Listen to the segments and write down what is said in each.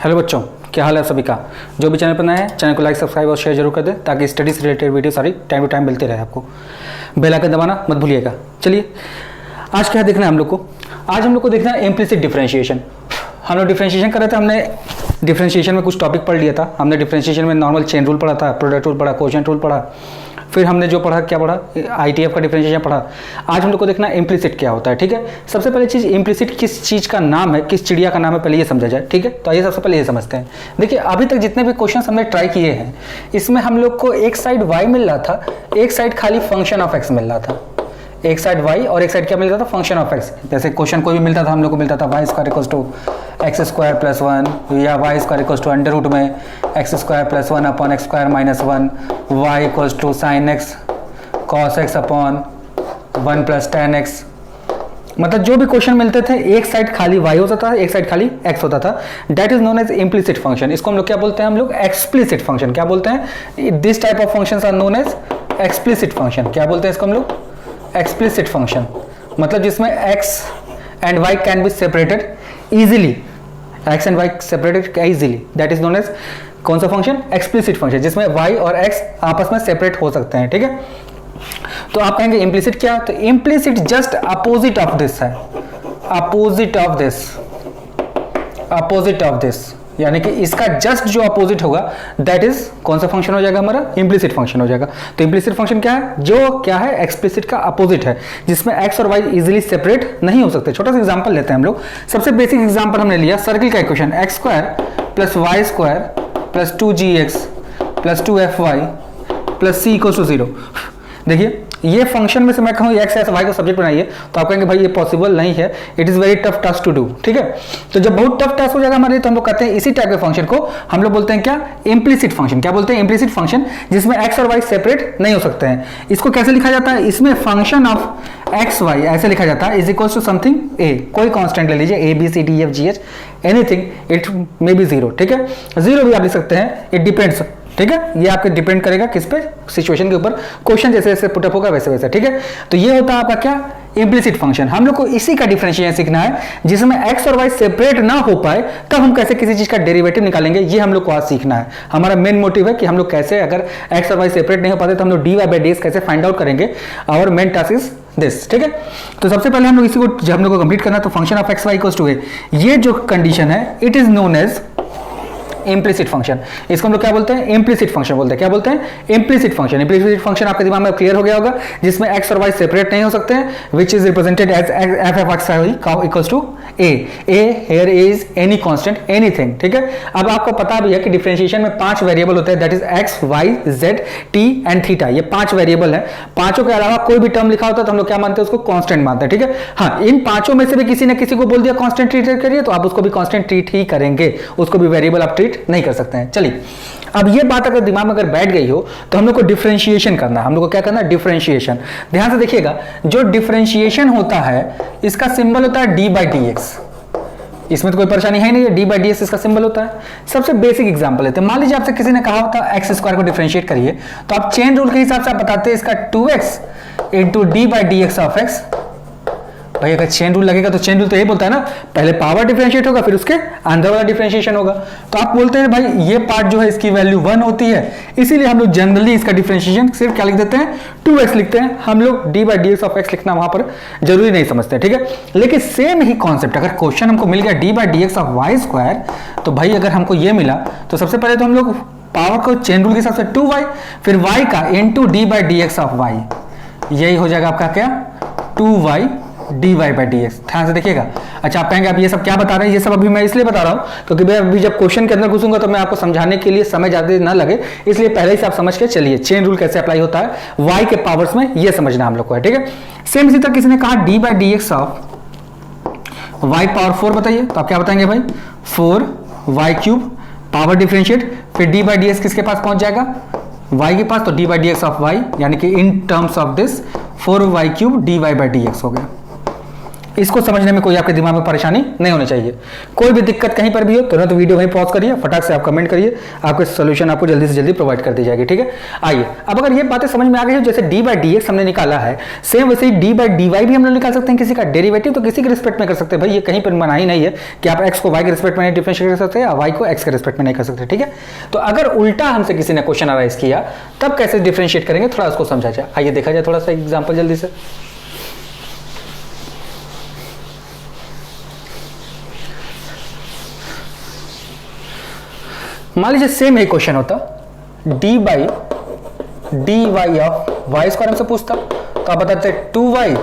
Hello बच्चों, क्या हाल है सभी का। जो भी चैनल पर नए हैं चैनल को लाइक सब्सक्राइब और शेयर जरूर कर दें ताकि स्टडी से रिलेटेड वीडियो सारी टाइम टू टाइम मिलती रहे आपको। बेल आइकन दबाना मत भूलिएगा। चलिए आज क्या देखना है हम लोग को। आज हम लोग को देखना है इम्प्लिसिट डिफरेंशिएशन। हम लोग डिफरेंशिएशन कर रहे थे, हमने डिफरेंशिएशन में कुछ टॉपिक पढ़ लिया था। हमने डिफरेंशिएशन में नॉर्मल चेन रूल पढ़ा था, प्रोडक्ट रूल पढ़ा, कोशेंट रूल पढ़ा, फिर हमने जो पढ़ा क्या पढ़ा, ITF का डिफरेंशिएशन पढ़ा। आज हम लोग को देखना इम्प्लिसिट क्या होता है। ठीक है, सबसे पहले चीज़ इम्प्लिसिट किस चीज़ का नाम है, किस चिड़िया का नाम है, पहले ये समझा जाए। ठीक है, तो आइए सबसे पहले ये समझते हैं। देखिए अभी तक जितने भी क्वेश्चन हमने ट्राई किए हैं इसमें हम लोग को एक साइड y मिल रहा था, एक साइड खाली फंक्शन ऑफ x मिल रहा था। एक साइड y और एक साइड क्या मिल रहा था, फंक्शन ऑफ x। जैसे क्वेश्चन कोई भी मिलता था हम लोग को मिलता था y square equals to X square plus 1 या y square equals to under root में X square plus 1 upon X square minus 1, y equals to sine X cos x upon 1 plus tan X. मतलब जो भी question मिलते थे एक side खाली y होता था, एक साइड खाली x होता था। That is known as implicit function. इसको हम लोग क्या बोलते हैं, हम लोग एक्सप्लिसिट फंक्शन क्या बोलते हैं। This type of functions are known as explicit function. क्या बोलते हैं इसको हम लोग, एक्सप्लिसिट फंक्शन। मतलब जिसमें x and y can be separated easily, x and y separated easily. That is known as कौन सा फंक्शन, एक्सप्लिसिट फंक्शन, जिसमें y और x आपस में सेपरेट हो सकते हैं। ठीक है, तो आप कहेंगे इम्प्लिसिट क्या, तो implicit just opposite of this है, opposite of this, opposite of this, यानी कि इसका जस्ट जो अपोजिट होगा दैट इज कौन सा फंक्शन हो जाएगा, हमारा इम्प्लिसिट फंक्शन हो जाएगा। तो इम्प्लिसिट फंक्शन क्या है, जो क्या है एक्सप्लिसिट का अपोजिट है, जिसमें x और y इजीली सेपरेट नहीं हो सकते। छोटा सा एग्जांपल लेते हैं हम लोग। सबसे बेसिक एग्जांपल हमने लिया सर्किल का equation, x square plus y square plus 2gx plus 2fy plus c equals to 0। देखिए ये फंक्शन में से मैं कहूँ x या y को सब्जेक्ट बनाइए तो आप कहेंगे भाई ये पॉसिबल नहीं है, it is very tough task to do. ठीक है, तो जब बहुत टफ टास्क हो जाएगा हमारे लिए तो हम लोग कहते हैं इसी टाइप के फंक्शन को हम लोग बोलते हैं क्या, इम्प्लिसिट फंक्शन। क्या बोलते हैं, इम्प्लिसिट फंक्शन, जिसमें x और y सेपरेट नहीं हो सकते हैं। इसको कैसे लिखा जाता है, इसमें फंक्शन ऑफ एक्स वाई ऐसे लिखा जाता है, is equals to something a, कोई कांस्टेंट ले लीजिए, ABCDEFGH anything, it may be 0। ठीक है, 0 भी आप लिख सकते हैं, इट डिपेंड्स। ठीक है, ये आपके डिपेंड करेगा किस पे, सिचुएशन के ऊपर, क्वेश्चन जैसे जैसे पुटअप होगा वैसे वैसे। ठीक है, तो ये होता है आपका क्या, इम्प्लिसिट फंक्शन। हम लोग को इसी का डिफरेंशिएशन सीखना है, जिसमें x और y सेपरेट ना हो पाए तब हम कैसे किसी चीज का डेरिवेटिव निकालेंगे, ये हम लोग को आज सीखना है। हमारा मेन मोटिव है कि हम लोग कैसे, अगर x और y सेपरेट नहीं हो पाते तो हम लोग dy/dx कैसे फाइंड आउट करेंगे। Our main task is this. ठीक है, तो सबसे पहले हम लोग इसी को जब हम लोग को कंप्लीट करना है तो function of x y equals to a, ये जो कंडीशन है it is known as implicit function. इसको हम लोग क्या बोलते हैं, इम्प्लिसिट फंक्शन बोलते हैं। क्या बोलते हैं, इम्प्लिसिट फंक्शन। इम्प्लिसिट फंक्शन आपके दिमाग में क्लियर हो गया होगा, जिसमें x और y सेपरेट नहीं हो सकते हैं, which is represented as f(x) equals to a here is any constant anything। ठीक है, अब आपको पता भी है कि डिफरेंशिएशन में 5 वेरिएबल होते हैं, that is x, y, z, t and theta. ये 5 वेरिएबल है। पांचों के अलावा कोई भी टर्म लिखा होता है तो हम लोग क्या मानते हैं, उसको कांस्टेंट मानते हैं। ठीक है, हाँ, इन पांचों में से भी किसी ने किसी को बोल दिया कांस्टेंट ट्रीट करिए तो आप उसको भी कांस्टेंट ट्रीट ही करेंगे, उसको भी वेरिएबल आप ट्रीट नहीं कर सकते हैं। चलिए, अब ये बात अगर दिमाग में अगर बैठ गई हो तो हम लोग को डिफरेंशिएशन करना है। हम लोग को क्या करना है, डिफरेंशिएशन। ध्यान से देखिएगा, जो डिफरेंशिएशन होता है इसका सिंबल होता है d/dx। इसमें तो कोई परेशानी है नहीं है, d/dx इसका सिंबल होता है। सबसे बेसिक एग्जांपल लेते हैं। मान लीजिए आपसे किसी ने कहा होता एक्स स्क्वायर को डिफरेंशिएट करिए, तो आप चेन रूल के हिसाब से आप बताते हैं इसका 2x into d/dx of x। भाई अगर चेन रूल लगेगा तो चेन रूल तो यही बोलता है ना, पहले पावर डिफरेंशिएट होगा फिर उसके अंदर वाला डिफरेंशिएशन होगा। तो आप बोलते हैं भाई ये पार्ट जो है इसकी वैल्यू 1 होती है, इसीलिए हम लोग जनरली इसका डिफरेंशिएशन सिर्फ क्या लिख देते हैं, 2x लिखते हैं। हम लोग d/dx ऑफ x लिखना वहां पर जरूरी नहीं समझते। ठीक है, लेकिन सेम ही कॉन्सेप्ट अगर क्वेश्चन हमको मिल गया d/dx ऑफ y स्क्वायर, तो भाई अगर हमको ये मिला तो सबसे पहले तो हम लोग पावर को चेन रूल के हिसाब से 2y, फिर y का इंटू d/dx ऑफ y, यही हो जाएगा आपका क्या, 2y dy/dx। ध्यान से देखिएगा। अच्छा, आप कहेंगे अब ये सब क्या बता रहे हैं, ये सब अभी मैं इसलिए बता रहा हूं क्योंकि मैं अभी जब क्वेश्चन के अंदर घुसूंगा तो मैं आपको समझाने के लिए समय ज्यादा ना लगे, इसलिए पहले ही से आप समझ के चलिए चेन रूल कैसे अप्लाई होता है y के पावर्स में, ये समझना हम लोग को है। ठीक है, सेम इसी तरह किसी ने कहा d/dx ऑफ y पावर 4 बताइए, तो आप क्या बताएंगे भाई, 4y³ पावर डिफरेंशिएट, फिर d/dx किसके पास पहुंच जाएगा, y के पास, तो d/dx ऑफ y यानी कि in terms of this 4y³ dy/dx हो गया। इसको समझने में कोई आपके दिमाग में परेशानी नहीं होनी चाहिए। कोई भी दिक्कत कहीं पर भी हो तुरंत वीडियो वहीं पॉज करिए, फटाक से आप कमेंट करिए, आपके सोल्यूशन आपको जल्दी से जल्दी प्रोवाइड कर दी जाएगी। ठीक है, आइए अब अगर ये बातें समझ में आ गई हो, जैसे डी बाई डी एक्स हमने निकाला है, सेम वैसे ही डी बाई डी वाई भी हम लोग निकाल सकते हैं। किसी का डेरिवेटिव तो किसी के रिस्पेक्ट में कर सकते हैं भाई, ये कहीं पर मना ही नहीं है कि आप एक्स को वाई के रिस्पेक्ट में नहीं डिफरेंशिएट कर सकते या वाई को एक्स के रिस्पेक्ट में नहीं कर सकते। ठीक है, तो अगर उल्टा हमसे किसी ने क्वेश्चन अराइज किया तब कैसे डिफरेंशिएट करेंगे, थोड़ा उसको समझा जाए। आइए देखा जाए थोड़ा सा एग्जाम्पल जल्दी से। मान लीजिए सेम एक क्वेश्चन होता, d by d y of y square हमसे पूछता, तो आप बताते 2y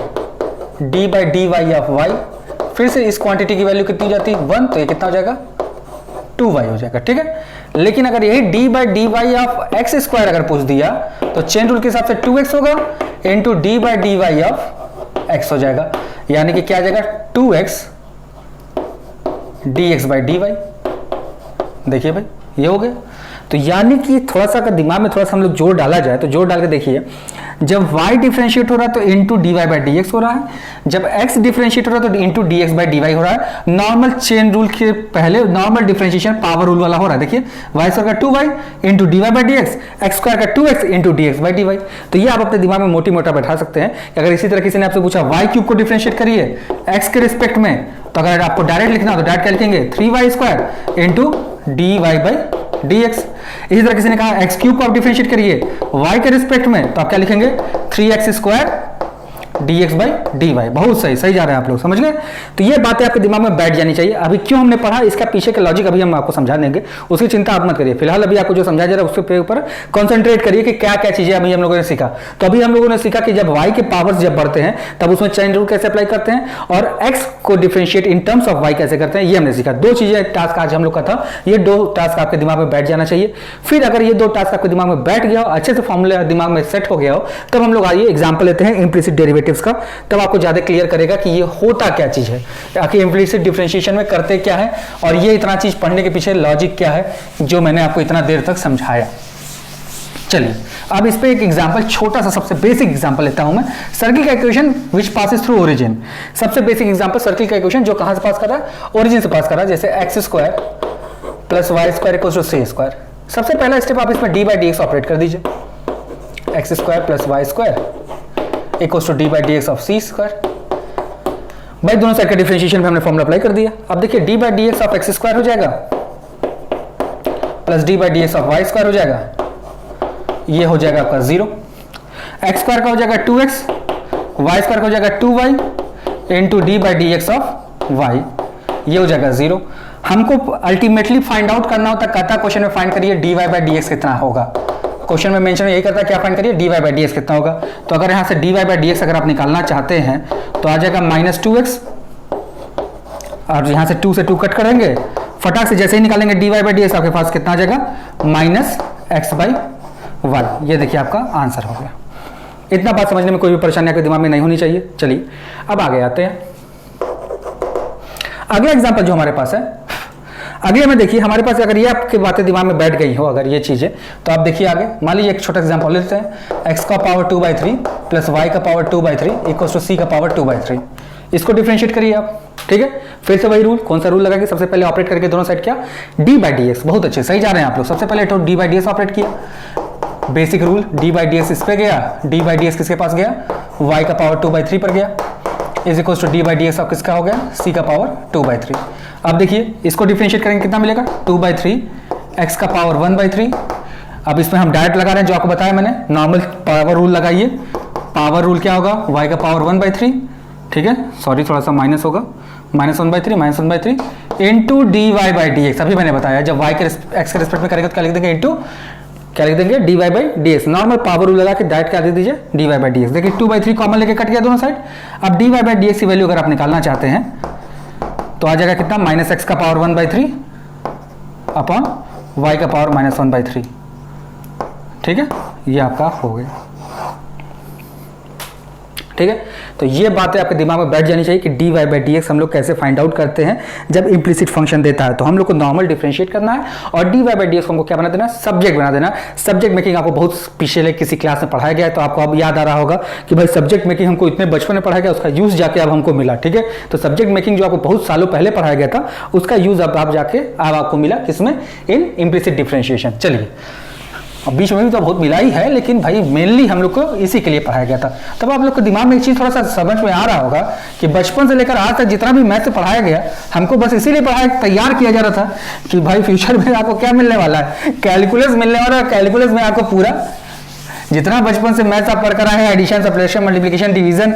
d by d y of y, फिर से इस क्वांटिटी की वैल्यू कितनी हो जाती है 1, तो ये कितना हो जाएगा 2y हो जाएगा। ठीक है, लेकिन अगर यही d by d y of x square अगर पूछ दिया तो चेन रूल के हिसाब से 2x होगा into d by d y of x हो जाएगा, यानी कि क्या आ जाएगा 2x d x by d y. देखिए भाई ये हो गया। तो यानी कि थोड़ा सा अगर दिमाग में थोड़ा सा हम लोग जोर डाला जाए तो जोर डाल के देखिए, जब y डिफरेंशिएट हो रहा है तो into d Y by D x हो रहा है, जब x डिफरेंशिएट हो रहा है तो into d x by d y हो रहा है। नॉर्मल चेन रूल के पहले नॉर्मल डिफरेंशिएशन पावर रूल वाला हो रहा है। देखिए y स्क्वायर का 2y into d Y by D x, x square का 2x into d x by d y. तो ये आप अपने दिमाग में मोटी मोटा बैठा सकते हैं कि अगर इसी तरह किसी ने आपसे पूछा y क्यूब को डिफरेंशिएट करिए x के रिस्पेक्ट में, तो अगर आपको डायरेक्ट लिखना हो तो डायरेक्ट क्या लिखेंगे 3y square into d Y by D x. इसी तरह किसी ने कहा एक्स क्यूब को आप डिफरेंशिएट करिए y के रिस्पेक्ट में, तो आप क्या लिखेंगे 3x square d x by d y. बहुत सही, सही जा रहे हैं आप लोग, समझ गए। तो ये बातें आपके दिमाग में बैठ जानी चाहिए। अभी क्यों हमने पढ़ा, इसका पीछे के लॉजिक अभी हम आपको समझा देंगे, उसकी चिंता आप मत करिए। फिलहाल अभी आपको जो समझा जा रहा है उसके ऊपर कॉन्सेंट्रेट करिए कि क्या क्या चीजें अभी हम लोगों ने सीखा। तो अभी हम लोगों ने सीखा कि जब y के पावर्स जब बढ़ते हैं तब उसमें चेन रूल कैसे अप्लाई करते हैं, और x को differentiate in terms of y कैसे करते हैं, ये हमने सीखा। दो चीजें टास्क आज हम लोग का था, ये दो टास्क आपके दिमाग में बैठ जाना चाहिए। फिर अगर ये दो टास्क आपके दिमाग में बैठ गया हो, अच्छे से फॉर्मूला दिमाग में सेट हो गया हो, तब हम लोग आइए एग्जाम्पल लेते हैं इम्प्लिसिट डेरिवेटिव्स का। तब आपको ज्यादा क्लियर करेगा कि ये होता क्या चीज है, आखिर इम्प्लिसिट डिफरेंशिएशन में करते क्या है, और ये इतना चीज पढ़ने के पीछे लॉजिक क्या है जो मैंने आपको इतना देर तक समझाया। चलिए अब इस पे एक एग्जांपल, छोटा सा सबसे बेसिक एग्जांपल लेता हूं मैं, सर्किल का equation which passes through origin. सबसे बेसिक एग्जांपल सर्किल का इक्वेशन जो कहां से पास कर रहा है, ओरिजिन से पास कर रहा है। जैसे x square plus y square equals to c square. सबसे पहला स्टेप आप इसमें d by D x operate कर दीजिए, x square plus y square equals to d by D x of c square. भाई दोनों साइड का डिफरेंशिएशन पे हमने फॉर्मूला अप्लाई कर दिया। अब देखिए d by D x of x square हो जाएगा plus d by D x of y square हो जाएगा, ये हो जाएगा आपका 0। एक्स स्क्वायर का हो जाएगा 2x, वाई स्क्वायर का हो जाएगा 2y into d by D x of y, ये हो जाएगा 0। हमको अल्टीमेटली फाइंड आउट करना होता, कहता क्वेश्चन में फाइंड करिए d Y by D x कितना होगा। क्वेश्चन में मेंशन यही करता है, क्या फाइंड करिए d Y by D x कितना होगा। तो अगर यहाँ से d Y by D x अगर आप निकालना चाहते हैं तो आ जाएगा -2x, और यहाँ से 2 से 2 कट करेंगे, फटाक से जैसे ही निकालेंगे d Y by D x आपके पास कितना आ जाएगा -x बाई वाई। ये देखिए आपका आंसर हो गया। इतना बात समझने में कोई भी परेशानी आपके दिमाग में नहीं होनी चाहिए। चलिए अब आगे आते हैं। अगला एग्जांपल जो हमारे पास है, अगले में देखिए हमारे पास अगर ये आपकी बातें दिमाग में बैठ गई हो अगर ये चीजें, तो आप देखिए आगे। मान लीजिए एक छोटा एग्जांपल लेते हैं, x का पावर 2/3 प्लस y का पावर 2/3 इक्वल्स टू c का पावर 2/3। इसको डिफरेंशिएट करिए आप, ठीक है। फिर से वही रूल, कौन सा रूल लगाएंगे, सबसे पहले ऑपरेट करके दोनों साइड क्या डी बाई डी एक्स। बहुत अच्छे, सही जा रहे हैं आप लोग। सबसे पहले तो D by D x operate किया, basic rule, D by D X इस पे गया, डी बाई डी एक्स किसके पास गया, y का पावर 2/3 पर गया, is equals to d by D x of किसका हो गया, c का पावर 2/3। अब देखिए इसको डिफरेंशिएट करेंगे कितना मिलेगा 2/3 x का पावर 1/3। अब इसमें हम डायरेक्ट लगा रहे हैं जो आपको बताया मैंने, नॉर्मल पावर रूल लगाइए। पावर रूल क्या होगा, y का पावर 1/3, ठीक है, सॉरी थोड़ा सा माइनस होगा, -1/3 into d Y by D x. अभी मैंने बताया जब y के x के रिस्पेक्ट में करेंगे तो क्या लिख देंगे, इंटू क्या लिख देंगे d Y by D x. Normal power rule लगा के डायरेक्ट क्या दे दीजिए d Y by D x. देखिए 2/3 कॉमन लेके कट गया दोनों साइड। अब d Y by D x की वैल्यू अगर आप निकालना चाहते हैं तो आ जाएगा कितना, -x का पावर 1/3 अपॉन y का पावर -1/3, ठीक है, ये आपका हो गया। ठीक है, तो ये बातें आपके दिमाग में बैठ जानी चाहिए कि dy बाई डी एक्स हम लोग कैसे फाइंड आउट करते हैं जब इम्प्लिसिट फंक्शन देता है। तो हम लोग को नॉर्मल डिफरेंशिएट करना है और dy बाई डी एक्स को हमको क्या बना देना, सब्जेक्ट बना देना। सब्जेक्ट मेकिंग आपको बहुत पिछले किसी क्लास में पढ़ाया गया है, तो आपको अब याद आ रहा होगा कि भाई सब्जेक्ट मेकिंग हमको इतने बचपन में पढ़ाया गया, उसका यूज जाके अब हमको मिला। ठीक है, तो सब्जेक्ट मेकिंग जो आपको बहुत सालों पहले पढ़ाया गया था उसका यूज अब आप जाके अब आपको मिला किसमें, इन इम्प्लिसिट डिफरेंशिएशन। चलिए, अब बीच में भी तो बहुत मिला ही है, लेकिन भाई मेनली हम लोग को इसी के लिए पढ़ाया गया था। तब आप लोग के दिमाग में एक चीज थोड़ा सा समझ में आ रहा होगा कि बचपन से लेकर आज तक जितना भी मैथ से पढ़ाया गया हमको बस इसीलिए तैयार किया जा रहा था कि भाई फ्यूचर में आपको क्या मिलने वाला है, कैलकुलस मिलने वाला है। कैलकुलस में आपको पूरा जितना बचपन से मैथ्स आप पढ़ कर आए हैं, एडिशन, सब्ट्रैक्शन, मल्टीप्लिकेशन, डिवीजन,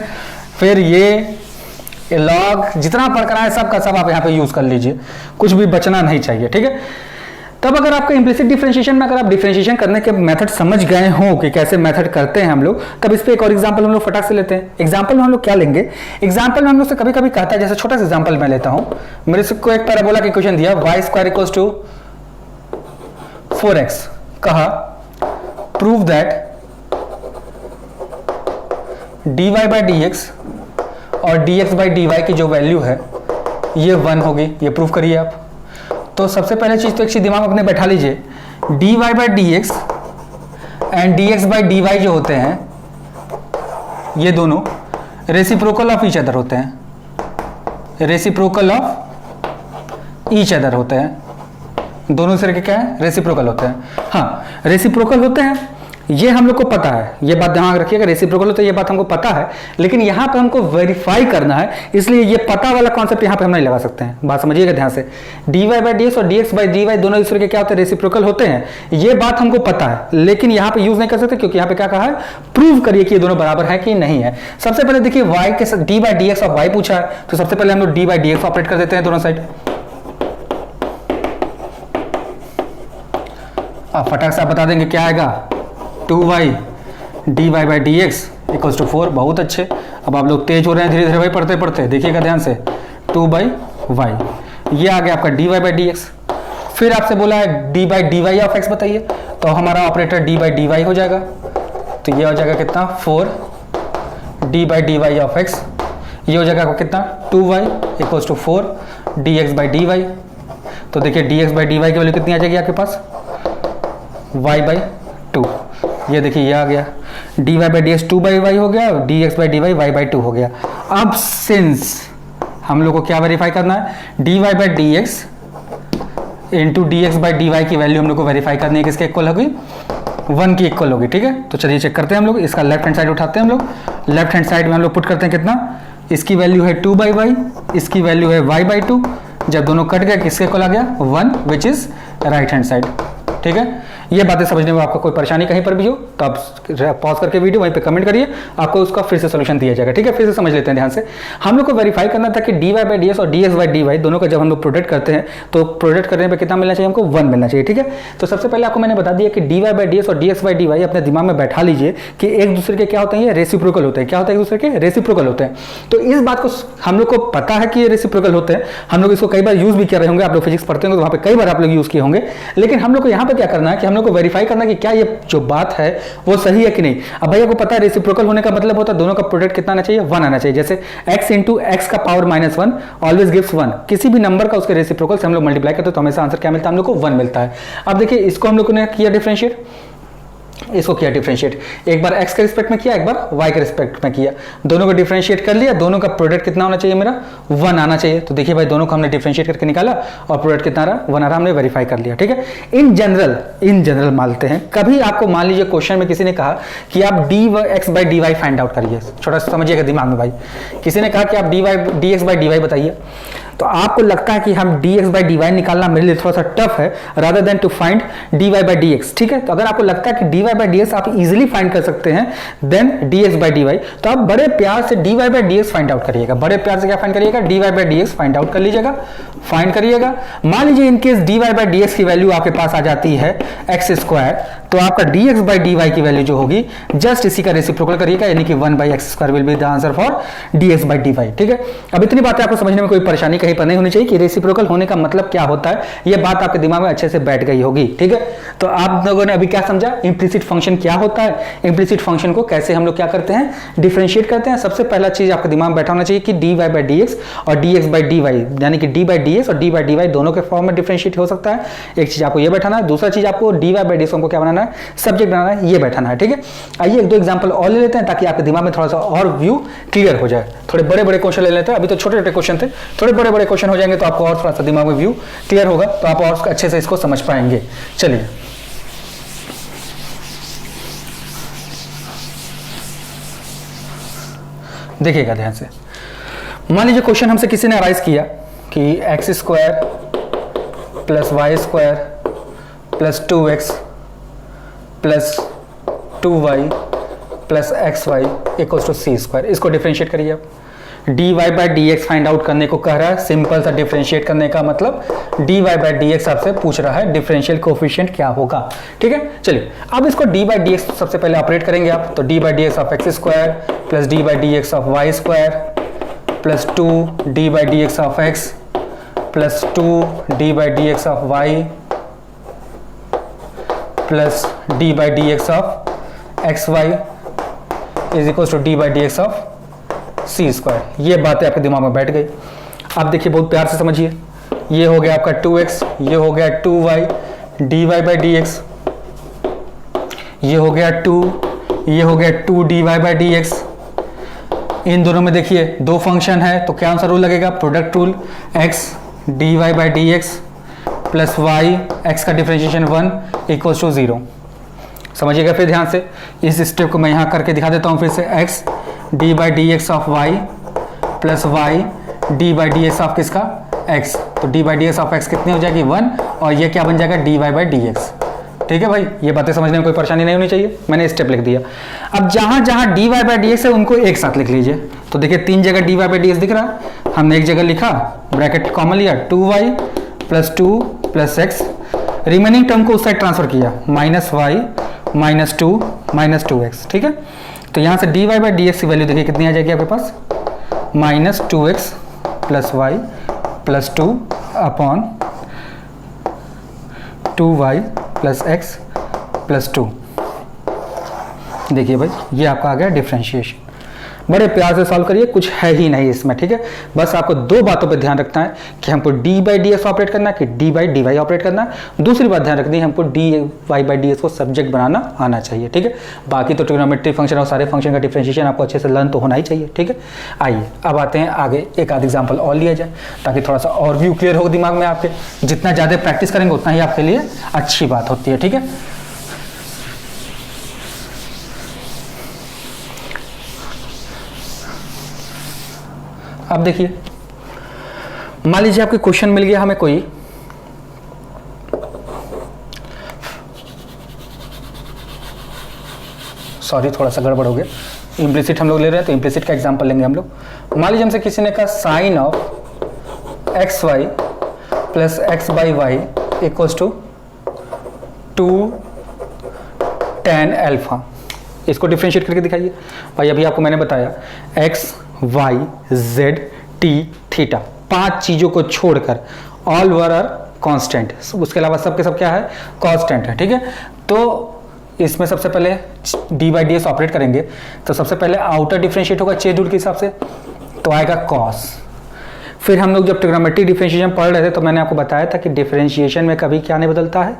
फिर ये लॉग, जितना पढ़ कर आए सब का सब आप यहाँ पे यूज कर लीजिए, कुछ भी बचना नहीं चाहिए। ठीक है, तब अगर आपका इम्प्लिसिट डिफरेंशिएशन में अगर आप डिफरेंशिएशन करने के मेथड समझ गए हो कि कैसे मेथड करते हैं हम लोग, तब इस पे एक और एग्जांपल हम लोग फटाक से लेते हैं। एग्जांपल में हम लोग क्या लेंगे, एग्जांपल में हम लोग से कभी कभी कहता है, जैसे छोटा सा एग्जांपल मैं लेता हूं, मेरे से को एक पैराबोला की क्वेश्चन दिया, y square equals to 4x, कहा prove that dy by D x और dx बाई डी वाई की जो वैल्यू है ये 1 होगी, ये प्रूव करिए आप। तो सबसे पहले चीज तो एक चीज दिमाग में अपने बैठा लीजिए, dy by D x and dx by d y जो होते हैं ये दोनों रेसिप्रोकल ऑफ ईच अदर होते हैं, रेसिप्रोकल ऑफ ईच अदर होते हैं। दोनों तरह के क्या है, रेसिप्रोकल होते हैं। हाँ, रेसिप्रोकल होते हैं, ये हम लोग को पता है, ये बात ध्यान रखिएगा, रेसिप्रोकल होता है ये बात हमको पता है, लेकिन यहाँ पे हमको वेरीफाई करना है, इसलिए ये पता वाला कॉन्सेप्ट यहाँ पे हम नहीं लगा सकते हैं। बात समझिएगा ध्यान से, dy बाई डी एक्स और dx बाई डी वाई दोनों दूसरे के क्या होते हैं, रेसिप्रोकल होते हैं, ये बात हमको पता है, लेकिन यहाँ पे यूज नहीं कर सकते क्योंकि यहाँ पे क्या कहा है, प्रूव करिए कि ये दोनों बराबर है कि नहीं है। सबसे पहले देखिए y के साथ dy बाई डी एक्स और y पूछा है, तो सबसे पहले हम लोग dy by D x operate कर देते हैं दोनों साइड। अब फटाक से आप बता देंगे क्या आएगा, 2y dy by D x equals to 4। बहुत अच्छे, अब आप लोग तेज हो रहे हैं धीरे धीरे भाई पढ़ते पढ़ते, देखिएगा ध्यान से, 2 बाई वाई, ये आ गया आपका dy बाई डी एक्स। फिर आपसे बोला है d by d y of x बताइए, तो हमारा operator d by d y हो जाएगा, तो ये हो जाएगा कितना, 4 d by d y of x, ये हो जाएगा कितना, 2y equals to 4 dx by d y. तो देखिए dx बाई डी वाई की वैल्यू कितनी आ जाएगी आपके पास, y बाई 2, ये देखिए ये आ गया, dy by D x 2 by y हो गया, dx by d y y by 2 हो गया। अब सिंस हम लोग को क्या वेरीफाई करना है, dy by D x into dx by d y की वैल्यू हम लोग को वेरीफाई करनी है, किसके इक्वल होगी, 1 की इक्वल होगी। ठीक है, तो चलिए चेक करते हैं हम लोग, इसका लेफ्ट हैंड साइड उठाते हैं हम लोग, लेफ्ट हैंड साइड में हम लोग पुट करते हैं कितना, इसकी वैल्यू है 2 बाई वाई, इसकी वैल्यू है y बाई 2, जब दोनों कट गया किसके इक्वल आ गया, 1, which is right hand side. ठीक है, ये बातें समझने में आपको कोई परेशानी कहीं पर भी हो तो आप पॉज करके वीडियो वहीं पे कमेंट करिए, आपको उसका फिर से सॉल्यूशन दिया जाएगा। ठीक है, फिर से समझ लेते हैं ध्यान से। हम लोग को वेरीफाई करना था कि dy बाई डी एक्स और dx बाई डी वाई दोनों का जब हम लोग प्रोडक्ट करते हैं तो प्रोडक्ट करने पे कितना मिलना चाहिए, हमको 1 मिलना चाहिए। ठीक है, तो सबसे पहले आपको मैंने बता दिया कि dy बाई डी एक्स और dx बाई डी वाई अपने दिमाग में बैठा लीजिए कि एक दूसरे के क्या होते हैं, ये रेसिप्रोकल होते हैं। क्या होता है, एक दूसरे के रेसिप्रोकल होते हैं। तो इस बात को हम लोग को पता है कि ये रेसिप्रोकल होते हैं, हम लोग इसको कई बार यूज भी कर रहे होंगे, आप लोग फिजिक्स पढ़ते होंगे तो वहाँ पे कई बार आप लोग यूज किए होंगे, लेकिन हम लोग को यहाँ पे क्या करना है कि हम लोग को वेरीफाई करना है कि क्या ये जो बात है वो सही है कि नहीं। अब भैया को पता है रेसिप्रोकल होने का मतलब होता है दोनों का प्रोडक्ट कितना आना चाहिए, 1 आना चाहिए। जैसे x इंटू एक्स का पावर -1 ऑलवेज गिव्स 1, किसी भी नंबर का उसके रेसिप्रोकल से हम लोग मल्टीप्लाई करते हैं तो हमेशा आंसर क्या मिलता है, हम लोग को 1 मिलता है। अब देखिए इसको हम लोग ने किया डिफरेंशिएट, इसको किया डिफरेंशिएट, एक बार x के रिस्पेक्ट में किया, एक बार y के रिस्पेक्ट में किया, दोनों को डिफरेंशिएट कर लिया, दोनों का प्रोडक्ट कितना होना चाहिए, मेरा 1 आना चाहिए। तो देखिए भाई दोनों को हमने डिफरेंशिएट करके निकाला और प्रोडक्ट कितना रहा, 1 आ रहा, हमने वेरीफाई कर लिया। ठीक है, इन जनरल मानते हैं, कभी आपको मान लीजिए क्वेश्चन में किसी ने कहा कि आप dx by d y find out करिए, छोटा सा समझिएगा दिमाग में भाई, किसी ने कहा कि आप dx बाई डी वाई बताइए, तो आपको लगता है कि हम dx बाई डी वाई निकालना मेरे लिए थोड़ा सा टफ है rather than to find dy by D x. ठीक है, तो अगर आपको लगता है कि dy बाई डी एक्स आप इजीली फाइंड कर सकते हैं then dx by d y, तो आप बड़े प्यार से dy by D x find out करिएगा। बड़े प्यार से क्या फाइंड करिएगा, dy by D x find out कर लीजिएगा, फाइंड करिएगा। मान लीजिए in case dy by D x की वैल्यू आपके पास आ जाती है x स्क्वायर, तो आपका dx बाई डी वाई की वैल्यू जो होगी जस्ट इसी का रेसिप्रोकल करिएगा, यानी कि 1 by x square will be the answer for dx by d y. ठीक है, अब इतनी बातें आपको समझने में कोई परेशानी कहीं ये पता नहीं होनी चाहिए कि रेसिप्रोकल होने का मतलब क्या होता है, ये बात आपके दिमाग में अच्छे से बैठ गई होगी, ठीक है। तो आप लोगों ने अभी क्या समझा, इम्प्लिसिट फंक्शन क्या होता है, इम्प्लिसिट फंक्शन को कैसे हम लोग क्या करते हैं, डिफरेंशिएट करते हैं। सबसे पहला चीज आपके दिमाग में बैठा होना चाहिए कि dy बाई डी एक्स और dx बाई dy, यानी कि d बाई डी एक्स और d बाई डी वाई दोनों के फॉर्म में डिफरेंशिएट हो सकता है। एक चीज आपको ये बैठाना है, दूसरा चीज आपको dy बाई डी एक्स को क्या बनाना है, सब्जेक्ट बनाना है, ये बैठाना है, ठीक है। आइए एक दो एग्जांपल और ले लेते हैं ताकि आपके दिमाग में थोड़ा सा और व्यू क्लियर हो जाए। थोड़े बड़े बड़े क्वेश्चन ले लेते हैं, अभी तो छोटे छोटे क्वेश्चन थे, थोड़े बड़े बड़े क्वेश्चन हो जाएंगे तो आपको और थोड़ा सा दिमाग में व्यू क्लियर होगा, तो आप और अच्छे से इसको समझ पाएंगे। चलिए देखिएगा ध्यान से। मान लीजिए क्वेश्चन हमसे किसी ने अराइज किया कि x square plus y square plus 2x plus 2y plus x y equals to c square. इसको डिफरेंशिएट करिए आप। dy by D x find out करने को कह रहा है, सिंपल सा डिफरेंशिएट करने का मतलब dy बाई डी एक्स आपसे पूछ रहा है डिफरेंशियल कोएफिशिएंट क्या होगा, ठीक है। चलिए अब इसको dy बाई डी एक्स सबसे पहले ऑपरेट करेंगे आप, तो dy by D x of x square plus dy by D x of y square plus 2 dy by D x of x plus 2 dy by D x of y plus dy by D x of x y is equal to dy by D x of c square. ये बातें आपके दिमाग में बैठ गई। आप देखिए बहुत प्यार से समझिए, ये हो गया आपका 2x, ये हो गया 2y dy by D x, ये हो गया 2, ये हो गया 2 dy बाई डी एक्स। इन दोनों में देखिए दो फंक्शन है तो क्या सा रूल लगेगा, product rule, x dy by D x plus y x का डिफरेंशिएशन 1 इक्वल्स टू 0। समझिएगा फिर ध्यान से, इस स्टेप को मैं यहाँ करके दिखा देता हूँ फिर से। x d by D x of y plus y d by D x of किसका, x, तो D by D x of x कितनी हो जाएगी 1, और ये क्या बन जाएगा dy बाई डी एक्स, ठीक है भाई। ये बातें समझने में कोई परेशानी नहीं होनी चाहिए, मैंने स्टेप लिख दिया। अब जहाँ जहाँ dy बाई डी एक्स है उनको एक साथ लिख लीजिए। तो देखिए 3 जगह dy बाई डी एक्स दिख रहा है, हमने एक जगह लिखा, ब्रैकेट कॉमन लिया, 2y plus 2 plus X, remaining term को उस साइड ट्रांसफर किया, minus Y minus 2 minus 2x, ठीक है। तो यहाँ से dy बाई डी एक्स की वैल्यू देखिए कितनी आ जाएगी आपके पास, minus 2x plus Y plus 2 upon 2y plus x plus 2। देखिए भाई ये आपका आ गया डिफरेंशिएशन। बड़े प्यार से सॉल्व करिए, कुछ है ही नहीं इसमें, ठीक है। बस आपको दो बातों पे ध्यान रखना है कि हमको d by D x operate करना है कि d by d y operate करना है। दूसरी बात ध्यान रखनी है हमको d Y by D x को सब्जेक्ट बनाना आना चाहिए, ठीक है। बाकी तो ट्रिग्नोमेट्री फंक्शन और सारे फंक्शन का डिफरेंशिएशन आपको अच्छे से लर्न तो होना ही चाहिए, ठीक है। आइए अब आते हैं आगे, एक आध एग्जाम्पल और लिया जाए ताकि थोड़ा सा और व्यू क्लियर हो दिमाग में आपके। जितना ज़्यादा प्रैक्टिस करेंगे उतना ही आपके लिए अच्छी बात होती है, ठीक है। अब देखिए मान लीजिए आपके क्वेश्चन मिल गया हमें कोई, सॉरी थोड़ा सा गड़बड़ हो गया, इम्प्लिसिट हम लोग ले रहे हैं तो इम्प्लिसिट का एग्जांपल लेंगे हम लोग। मान लीजिए हमसे किसी ने कहा sine of x y plus x by y equals to 2 tan alpha. इसको डिफरेंशिएट करके दिखाइए भाई। अभी आपको मैंने बताया x y z t theta, 5 चीजों को छोड़कर ऑल वर आर कांस्टेंट, उसके अलावा सब के सब क्या है, कांस्टेंट है, ठीक है। तो इसमें सबसे पहले D by D x operate करेंगे तो सबसे पहले आउटर डिफरेंशिएट होगा चेन रूल के हिसाब से, तो आएगा कॉस। फिर हम लोग जब ट्रिग्नोमेट्रिक डिफरेंशिएशन पढ़ रहे थे तो मैंने आपको बताया था कि डिफरेंशिएशन में कभी क्या नहीं बदलता है,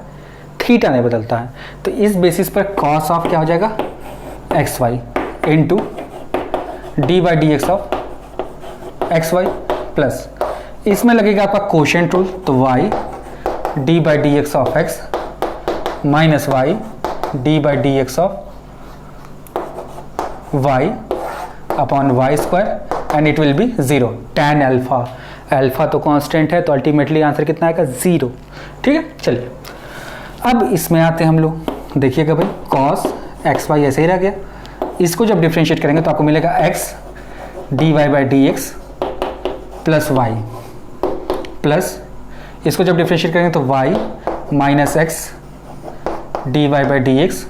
थीटा नहीं बदलता है। तो इस बेसिस पर कॉस ऑफ क्या हो जाएगा x y into d by D x of x y plus इसमें लगेगा आपका कोशेंट रूल, तो y d by D x of x minus y d by D x of y upon y square and it will be 0 tan alpha. Alpha तो constant है तो ultimately answer कितना आएगा 0, ठीक है। चलिए अब इसमें आते हैं हम लोग, देखिएगा भाई कॉस एक्स वाई ऐसे ही रह गया, इसको जब डिफरेंशिएट करेंगे तो आपको मिलेगा x d Y by D x plus Y plus इसको जब डिफरेंशिएट करेंगे तो y minus x d Y by D x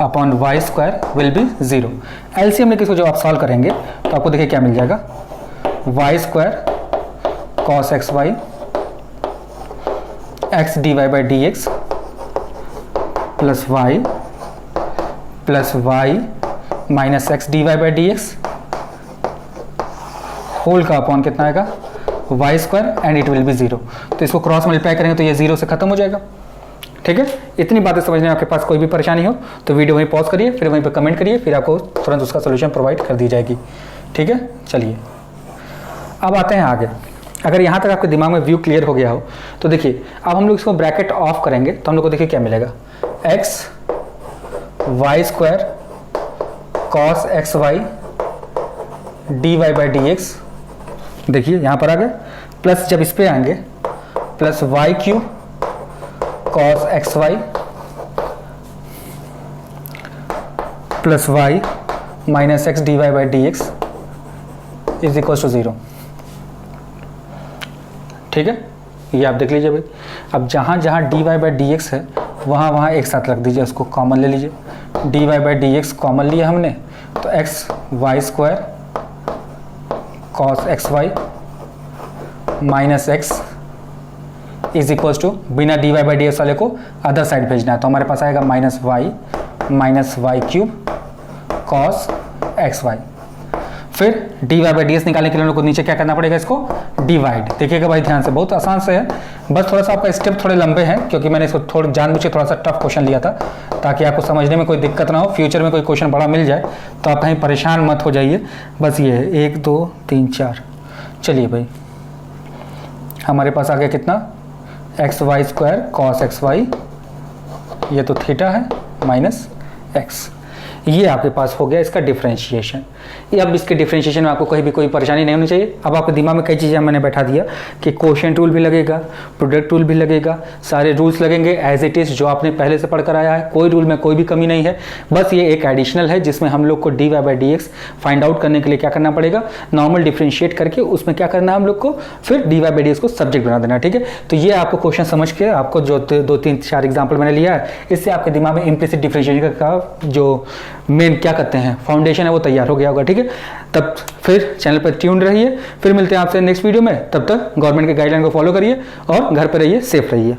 upon y square will be 0। LCM में किसको जब आप सॉल्व करेंगे तो आपको देखिए क्या मिल जाएगा, y square cos x y x d Y by D x plus y minus x d Y by D x whole का अपॉन कितना आएगा y square and it will be zero. तो इसको क्रॉस मल्टीप्लाई करेंगे तो ये zero से खत्म हो जाएगा। ठीक है, इतनी बातें समझने में आपके पास कोई भी परेशानी हो तो वीडियो वहीं पॉज करिए, फिर वहीं पर कमेंट करिए, फिर आपको तुरंत उसका सोल्यूशन प्रोवाइड कर दी जाएगी। ठीक है, चलिए अब आते हैं आगे। अगर यहाँ तक आपके दिमाग में व्यू क्लियर हो गया हो तो देखिए अब हम लोग इसको ब्रैकेट ऑफ करेंगे तो हम लोग को देखिए क्या मिलेगा, x Y square cos x y d Y by D x, देखिए यहाँ पर आ गए, प्लस जब इस पे आएंगे plus y cube cos x y plus y minus x d Y by D x is equal to zero. ठीक है, ये आप देख लीजिए भाई। अब जहाँ जहाँ d Y by D x है वहाँ वहाँ एक साथ रख दीजिए, उसको कॉमन ले लीजिए। D Y by D X common लिया हमने तो X Y square cos x Y minus X is equals to, बिना D Y by D X वाले को अदर साइड भेजना है तो हमारे पास आएगा minus Y cube cos x Y. फिर D Y by D X निकालने के लिए हम लोग को नीचे क्या करना पड़ेगा, इसको डिवाइड। देखिएगा भाई ध्यान से, बहुत आसान से है, बस थोड़ा सा आपका स्टेप थोड़े लंबे हैं क्योंकि मैंने इसको थोड़ा जानबूझ के थोड़ा सा टफ क्वेश्चन लिया था ताकि आपको समझने में कोई दिक्कत ना हो, फ्यूचर में कोई क्वेश्चन बड़ा मिल जाए तो आप कहीं परेशान मत हो जाइए। बस ये है 1 2 3 4। चलिए भाई, हमारे पास आ गया कितना, x Y square cos x y, ये तो थीटा है, माइनस एक्स, ये आपके पास हो गया इसका डिफरेंशिएशन। ये अब इसके डिफरेंशिएशन में आपको कहीं भी कोई परेशानी नहीं होनी चाहिए। अब आपके दिमाग में कई चीज़ें मैंने बैठा दिया कि कोशेंट रूल भी लगेगा, प्रोडक्ट रूल भी लगेगा, सारे रूल्स लगेंगे एज इट इज़ जो आपने पहले से पढ़कर आया है, कोई रूल में कोई भी कमी नहीं है। बस ये एक एडिशनल है जिसमें हम लोग को d Y by D x find out करने के लिए क्या करना पड़ेगा, नॉर्मल डिफ्रेंशिएट करके उसमें क्या करना है हम लोग को, फिर D Y by D x को सब्जेक्ट बना देना। ठीक है, तो ये आपको क्वेश्चन समझ के आपको जो 2 3 4 एग्जाम्पल मैंने लिया है इससे आपके दिमाग में इम्प्लिसिट डिफ्रेंशिएशन का जो मेन क्या कहते हैं फाउंडेशन है वो तैयार हो गया होगा। ठीक है, तब फिर चैनल पर ट्यून्ड रहिए, फिर मिलते हैं आपसे नेक्स्ट वीडियो में। तब तक गवर्नमेंट के गाइडलाइन को फॉलो करिए और घर पर रहिए, सेफ रहिए।